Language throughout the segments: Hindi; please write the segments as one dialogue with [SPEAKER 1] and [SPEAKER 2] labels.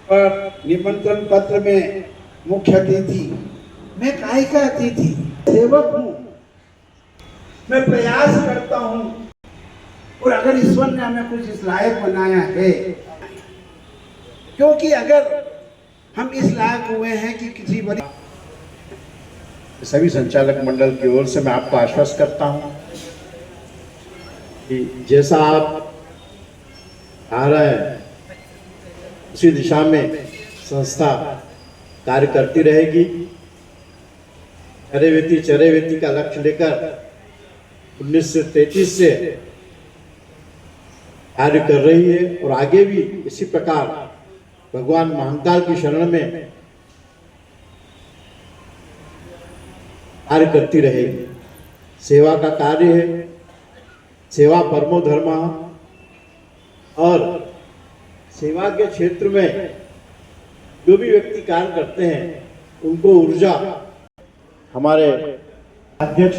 [SPEAKER 1] पर निमंत्रण पत्र में मुख्य अतिथि, मैं काहे का अतिथि, सेवक हूँ। मैं प्रयास करता हूँ और अगर ईश्वर ने हमें कुछ इस लायक बनाया है, क्योंकि अगर हम इस लायक हुए हैं कि किसी बड़ी
[SPEAKER 2] सभी संचालक मंडल की ओर से मैं आपको आश्वस्त करता हूं कि जैसा आप आ रहे हैं उसी दिशा में संस्था कार्य करती रहेगी। चरैवेति का लक्ष्य लेकर 1933 से कार्य कर रही है और आगे भी इसी प्रकार भगवान महाकाल की शरण में कार्य करती रहेगी। सेवा का कार्य है, सेवा परमो धर्मः, और सेवा के क्षेत्र में जो भी व्यक्ति कार्य करते हैं उनको ऊर्जा, हमारे अध्यक्ष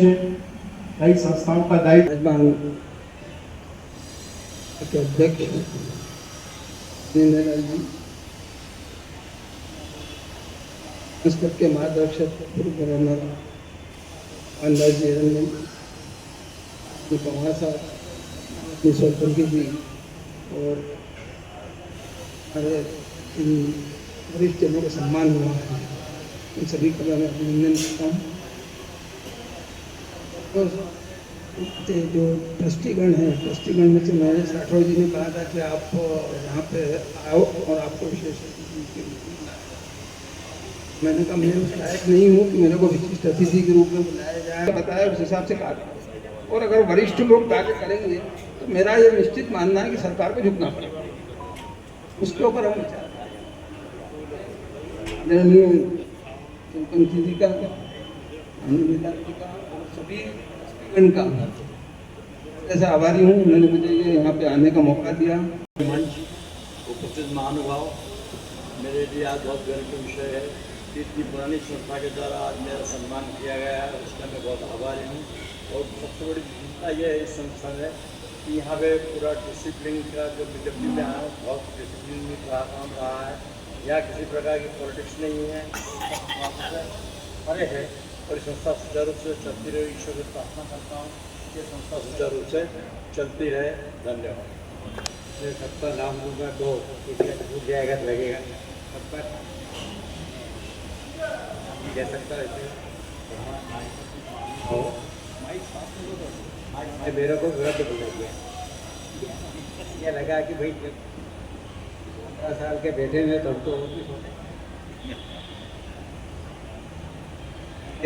[SPEAKER 2] कई संस्थाओं का दायित्व
[SPEAKER 1] अध्यक्ष के मार्गदर्शक पूर्व गवर्नर अंदाजी रंजन पवार साहब, अपनी सरपंच जी और हमारे वरिष्ठ जनों का सम्मान हुआ है, उन सभी का मैं अभिनंदन करता हूँ। और जो ट्रस्टीगण हैं, ट्रस्टीगण में से महेश राठौर जी ने कहा था कि आप यहाँ पे आओ और आपको विशेष, मैंने कहा मैं उस लायक नहीं हूँ कि मेरे को विशिष्ट अतिथि के रूप में बुलाया जाए, बताया उस हिसाब से कार्य। और अगर वरिष्ठ लोग कार्य करेंगे तो मेरा ये निश्चित मानना है कि सरकार को झुकना पड़ेगा, उसके ऊपर हम विचार जी का, सभी का ऐसा आभारी हूँ, उन्होंने मुझे यहाँ पे आने का मौका दिया।
[SPEAKER 3] मंच उपस्थित महानुभाव, मेरे लिए आज बहुत गर्व का विषय है कि इतनी पुरानी संस्था के द्वारा आज मेरा सम्मान किया गया है, उसका मैं बहुत आभारी हूँ। और सबसे बड़ी विशेषता यह है इस संस्था में कि यहाँ पे पूरा डिसिप्लिन का, जो जब भी मैं आया हूँ बहुत डिसिप्लिन में काम रहा है, यहाँ किसी प्रकार की पॉलिटिक्स नहीं है, अरे है। और संस्था सुचारू रूप से चलती रहे, ईश्वर से प्रार्थना करता हूँ कि संस्था सुचारू रूप से चलती रहे। धन्यवाद।
[SPEAKER 4] सबका नाम लूँगा तो भूल जाएगा तो लगेगा सबका कह सकता है। मेरे को गलत बोला गया, ये लगा कि भाई 15 साल के बैठे हुए तब तो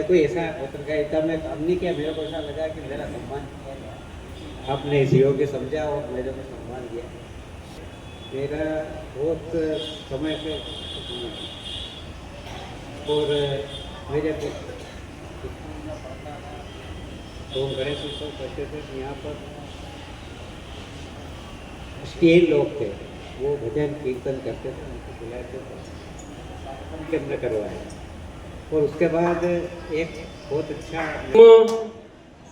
[SPEAKER 4] कोई ऐसा पत्रकारिता में काम नहीं किया। मेरे को ऐसा लगा कि मेरा सम्मान किया, आपने इस योग समझा और मेरे को सम्मान दिया। मेरा बहुत समय से और मेरे तो गणेश उत्सव करते थे, यहाँ पर स्टेज लोग थे, वो भजन कीर्तन करते थे, उनको बुलाते थे, हमने करवाया। और उसके बाद एक बहुत अच्छा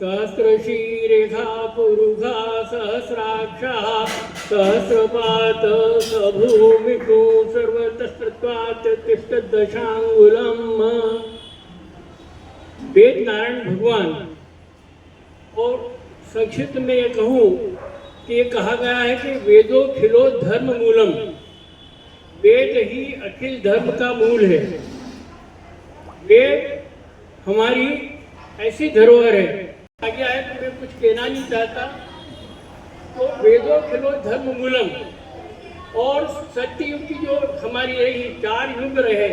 [SPEAKER 5] सहस्रशीरेखा पुरुषा सहस्राक्षः सहस्रपात सभूमिको सर्वतस्त्वात् तिष्ठदशांगुलम्। वेद नारायण भगवान, और संक्षिप्त में ये कहूँ कि ये कहा गया है कि वेदो खिलो धर्म मूलम, वेद ही अखिल धर्म का मूल है। वेद हमारी ऐसी धरोहर है। आगे आए तो मैं कुछ कहना नहीं चाहता। तो वेदों खिलो धर्म मूलम, और सत्य युग की जो हमारी रही 4 युग रहे,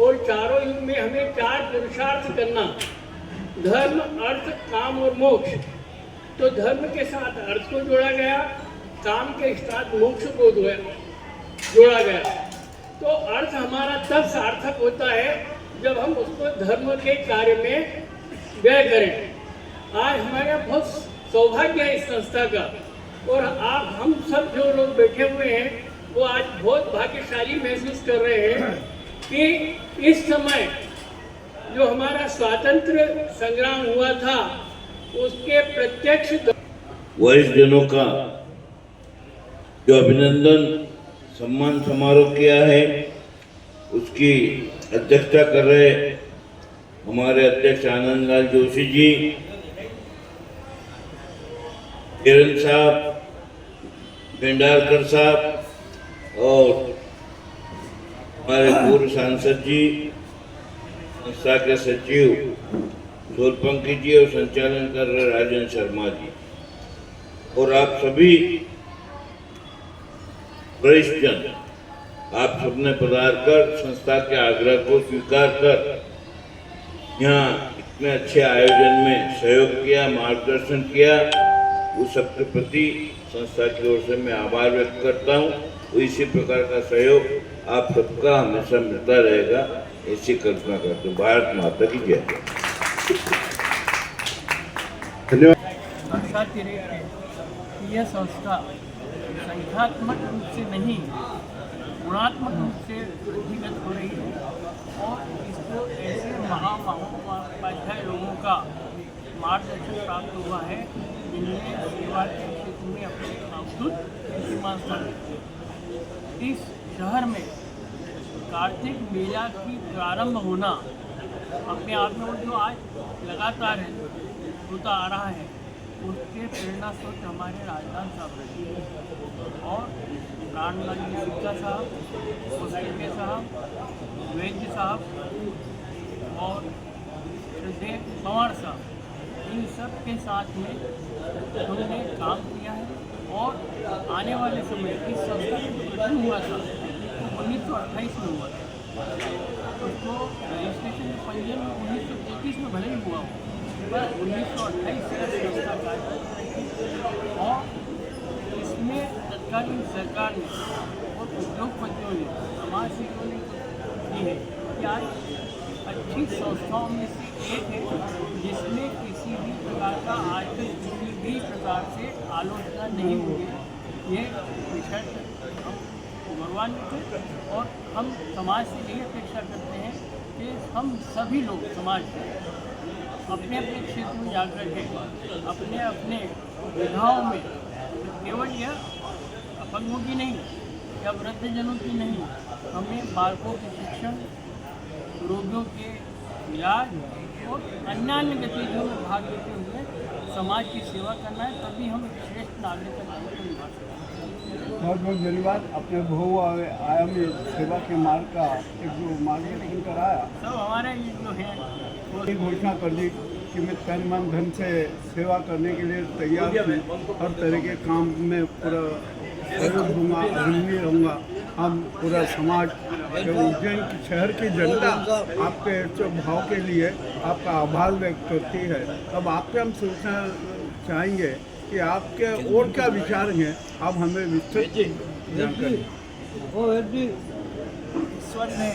[SPEAKER 5] और चारों युग में हमें 4 पुरुषार्थ करना, धर्म, अर्थ, काम और मोक्ष। तो धर्म के साथ अर्थ को जोड़ा गया, काम के साथ मोक्ष को जोड़ा गया। तो अर्थ हमारा तब सार्थक होता है जब हम उसको धर्म के कार्य में व्यय करें। आज हमारे बहुत सौभाग्य है इस संस्था का, और आप हम सब जो लोग बैठे हुए हैं वो आज बहुत भाग्यशाली महसूस कर रहे हैं कि इस समय जो हमारा स्वातंत्र संग्राम हुआ था उसके प्रत्यक्ष
[SPEAKER 6] वरिष्ठ जनों का जो अभिनंदन सम्मान समारोह किया है, उसकी अध्यक्षता कर रहे हमारे अध्यक्ष आनंद लाल जोशी जी, किरण साहब, पेंडारकर साहब और हमारे पूर्व सांसद जी, संस्था के सचिव सोलपंखी जी और संचालन कर रहे राजेंद्र शर्मा जी और आप सभी वरिष्ठ जन, आप सबने पधार कर संस्था के आग्रह को स्वीकार कर यहाँ इतने अच्छे आयोजन में सहयोग किया, मार्गदर्शन किया, उस सबके प्रति संस्था की ओर से मैं आभार व्यक्त करता हूँ। इसी प्रकार का सहयोग आप सबका हमेशा मिलता रहेगा, ऐसी कल्पना करते हूँ। भारत माता की जय।
[SPEAKER 5] संस्था यह संस्था संख्यात्मक रूप से नहीं, गुणात्मक रूप से वृद्धिगत हो रही है और इसको ऐसे महामहोपाध्याय लोगों का मार्गदर्शन प्राप्त हुआ है जिनने सेवा के क्षेत्र में अपने अद्भुत कीर्तिमान स्थापित। इस शहर में कार्तिक मेला की प्रारंभ होना अपने आप में वो जो आज लगातार होता आ रहा है, उसके प्रेरणा स्रोत हमारे राजनाथ साहब रहे और प्राणलाल सिक्का साहब, मुस्लिम साहब, वैद्य साहब और श्रद्धेय पवार साहब, इन सब के साथ में उन्होंने काम किया है और आने वाले समय इस संस्था का गठन हुआ था तो 1928 में हुआ था। उसको रजिस्ट्रेशन पंजीयन 1921 में भले ही हुआ हो, पर 1928 से संस्था कार्य कर रही थी और इसमें तत्कालीन सरकार ने और उद्योगपतियों ने, समाज सेवियों ने की है कि आज अच्छी संस्थाओं में से एक है जिसमें किसी भी प्रकार का आज तक किसी भी प्रकार से आलोचना नहीं हुई है। ये विषय हम गौरवान्वित है और हम समाज से यही अपेक्षा करते हैं कि हम सभी लोग समाज अपने अपने क्षेत्र में जाकर के अपने अपने विधाओं में केवल यह अपंगों की नहीं या वृद्धजनों की नहीं, हमें बालकों के शिक्षण, रोगियों के इलाज और अन्य गतिविधियों में भाग लेते हुए समाज की सेवा करना है, तभी हम श्रेष्ठ नागरिक का दायित्व निभा सकते हैं।
[SPEAKER 1] बहुत बहुत धन्यवाद। अपने बहुआयामी सेवा के मार्ग का एक जो मार्गदर्शन कराया,
[SPEAKER 5] सब हमारे ये जो है वो
[SPEAKER 1] ये घोषणा कर दी कि मैं तन मन धन से सेवा करने के लिए तैयार हूँ, हर तरह के काम में पूरा सहयोग दूंगा, अग्रणी रहूँगा। हम पूरा समाज उज्जैन की शहर की जनता आपके जो भाव के लिए आपका आभार व्यक्त करती है। अब आपके हम सोचना चाहेंगे कि आपके और क्या विचार हैं, आप हमें विस्तृत जानकारी।
[SPEAKER 7] ईश्वर ने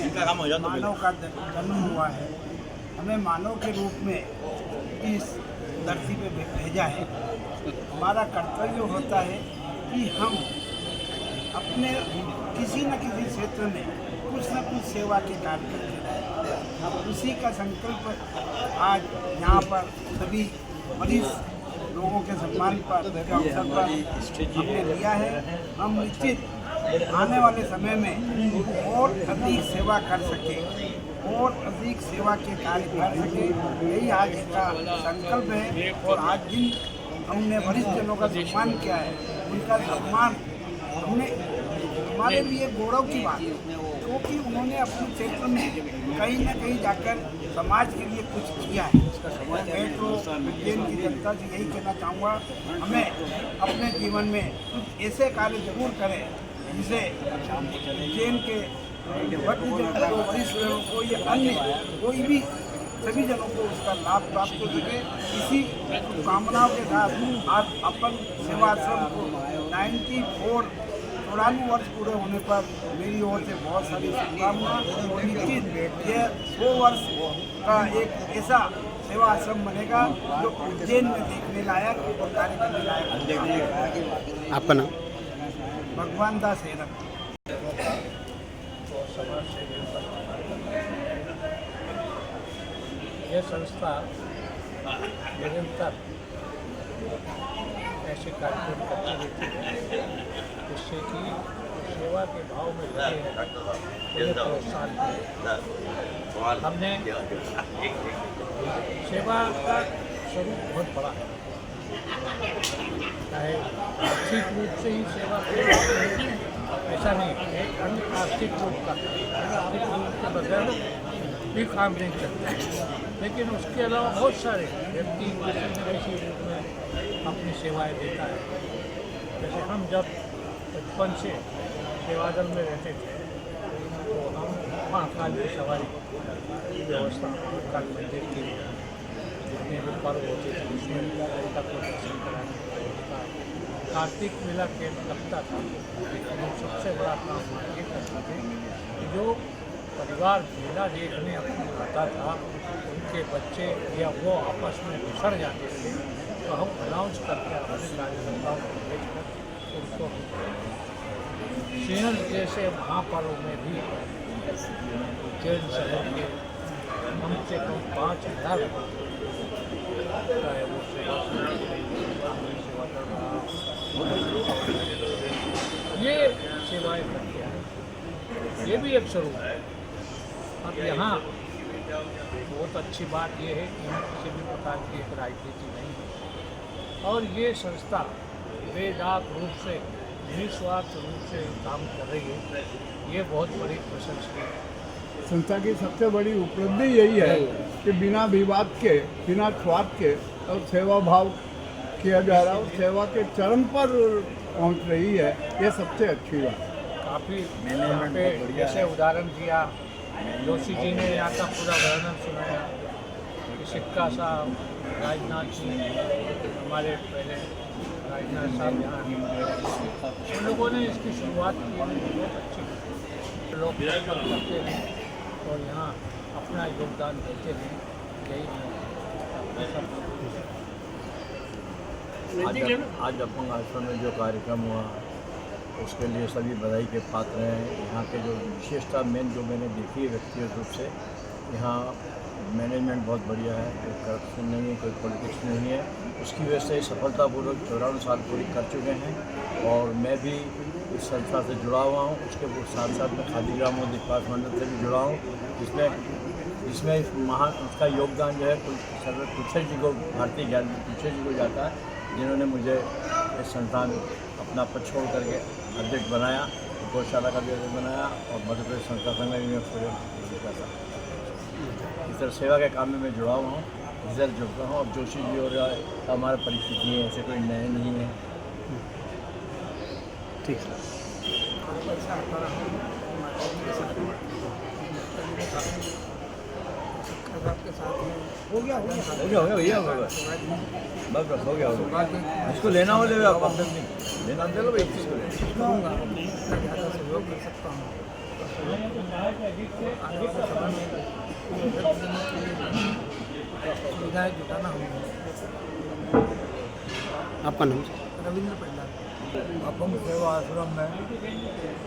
[SPEAKER 7] मानव का जन्म हुआ है, हमें मानव के रूप में इस धरती पे भेजा है। हमारा कर्तव्य होता है कि हम अपने किसी न किसी क्षेत्र में कुछ न कुछ सेवा के कार्य करते रहें। उसी का संकल्प आज यहाँ पर सभी वरिष्ठ लोगों के सम्मान पर के अवसर पर हमने लिया है। हम निश्चित आने वाले समय में और अधिक सेवा कर सकें और अधिक सेवा के कार्य कर सकें, यही आज का संकल्प है। और आज जिन हमने वरिष्ठ जनों का सम्मान किया है, उनका सम्मान हमने हमारे लिए गौरव की बात है, क्योंकि उन्होंने अपने क्षेत्र में कहीं न कहीं जाकर समाज के लिए कुछ किया है। मैं तो उज्जैन की जनता से यही कहना चाहूँगा, हमें अपने जीवन में कुछ ऐसे कार्य जरूर करें जिसे उज्जैन के वरिष्ठ जनों को या अन्य कोई भी सभी जनों को उसका लाभ प्राप्त हो सके। इसी कामनाओं के साथ आज अपन सेवाश्रम को 94 वर्ष पूरे होने पर मेरी ओर से बहुत सारी शुभकामनाएं और निश्चित ये 100 वर्ष का एक ऐसा सेवा आश्रम बनेगा जो उज्जैन में देखने लायक और कार्य करने लायक।
[SPEAKER 1] आपका नाम?
[SPEAKER 7] भगवान दास हेरक।
[SPEAKER 8] यह संस्था निरंतर ऐसे कार्यक्रम करती रहती है जिससे कि सेवा के भाव में लगे हैं, उन्हें प्रोत्साहन दिया। हमने सेवा का स्वरूप बहुत बड़ा है, चाहे आर्थिक रूप से ही सेवा करें ऐसा नहीं, एक अन्य आर्थिक रूप का आर्थिक रूप के बगैर भी काम नहीं चलता, लेकिन उसके अलावा बहुत सारे व्यक्ति किसी न किसी रूप में अपनी सेवाएं देता है। जैसे हम जब बचपन से सेवादल में रहते थे तो हम महाकाल की सवारी की व्यवस्था, महाकाल मंदिर की जितने भी पर्व होते थे उसमें देवता को दर्शन कराने की व्यवस्था, कार्तिक मेला केंद्र लगता था। हम सबसे बड़ा काम ये करते थे कि जो परिवार मेला देखने आता था उनके बच्चे या वो आपस में बिछड़ जाते थे तो हम अनाउंस करके अपने कार्यकर्ताओं को भेजकर उनको सीनल जैसे महापर्व में भी उज्जैन शहर के कम से कम 5,000 चाहे वो सेवा कर रहा, ये सेवाएं करते हैं, ये भी एक स्वरूप है। अब यहाँ बहुत अच्छी बात यह है कि यहाँ किसी भी प्रकार की एक राजनीति नहीं है और ये संस्था बेदाग रूप से निस्वार्थ रूप से काम कर रही है, ये बहुत बड़ी प्रशंसनीय है।
[SPEAKER 7] संस्था की सबसे बड़ी उपलब्धि यही है कि बिना विवाद के, बिना स्वार्थ के और सेवा भाव किया जा रहा है और सेवा के चरम पर पहुंच रही है, ये सबसे अच्छी बात है।
[SPEAKER 8] काफ़ी यहाँ पे जैसे उदाहरण दिया, जोशी जी ने यहाँ का पूरा वर्णन सुनाया कि सिक्का साहब, राजनाथ जी, हमारे पहले राजनाथ साहब यहाँ उन लोगों ने इसकी शुरुआत की, बहुत अच्छी लोग करते हैं और यहाँ अपना योगदान देते हैं, यही
[SPEAKER 3] आज अपंग आश्रम में जो कार्यक्रम हुआ उसके लिए सभी बधाई के पात्र हैं। यहाँ के जो विशेषता मेन जो मैंने देखी है व्यक्तिगत रूप से, यहाँ मैनेजमेंट बहुत बढ़िया है, कोई करप्शन नहीं है, कोई पॉलिटिक्स नहीं है। उसकी वजह से सफलतापूर्वक 94 साल पूरी कर चुके हैं और मैं भी इस संस्था से जुड़ा हुआ हूँ। उसके साथ साथ मैं खादी ग्रामोद्योग विकास मंडल से भी जुड़ा हूँ, जिसमें उसका योगदान जो है सर्व कुछे जी को, भारतीय ज्ञान कुछे जी को जाता है, जिन्होंने मुझे इस संस्था में अपना पद छोड़ करके अध्यक्ष बनाया, गौशाला का भी अध्यक्ष बनाया और मध्य प्रदेश संस्था संघ में भी मैं पूरे था। इस तरह सेवा के काम में मैं जुड़ा हुआ हूँ, इस तरह जुड़ता हूँ। अब जोशी जी और हमारा परिस्थिति है, ऐसे कोई नए नहीं है।
[SPEAKER 7] ठीक है।
[SPEAKER 3] हो गया भैया, बस हो गया। इसको लेना हो ले आप, लेना दे लो भाई, इसको
[SPEAKER 7] सहयोग कर सकता हूँ सुविधाएँ जुटाना होगा।
[SPEAKER 1] आपका नाम?
[SPEAKER 7] रविंद्र प्रहलाद। अपंग सेवा आश्रम में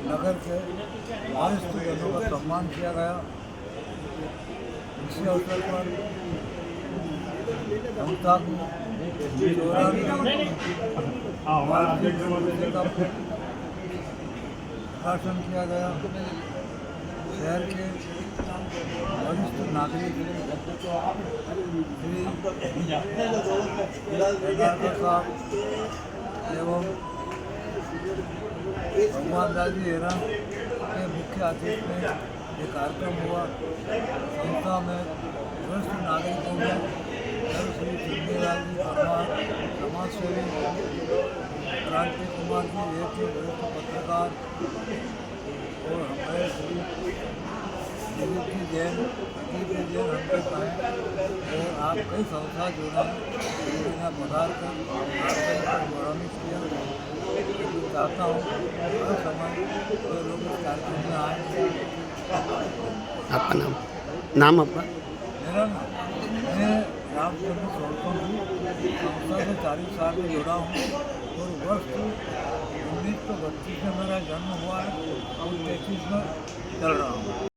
[SPEAKER 7] नगर के वरिष्ठ जनों का सम्मान किया गया। इसी अवसर पर संस्था को प्रकाशन किया गया। शहर के वरिष्ठ नागरिक श्री साहब एवं भगवान दास जी हेरा के मुख्य अतिथि में ये कार्यक्रम हुआ। संस्था में वरिष्ठ नागरिकों में श्री चंदीलाल जी परमार, समाजसेवी क्रांति कुमार जी, एक वरिष्ठ पत्रकार और हमारे श्री दिलीप जी जैन, अजीत जी जैन हमके पाए और आप कई संस्था जुड़ा उन्होंने पधार कर आपका मरम्मत किया। चाहता हूँ हर समय जो लोग इस कार्यक्रम में आए।
[SPEAKER 1] आपका नाम आपका?
[SPEAKER 7] मेरा नाम, मैं रामचंद्र सोलकर हूँ। संस्था से 40 साल में जुड़ा हूँ और वर्ष 1932 में मेरा जन्म हुआ है और 33 में चल रहा हूँ।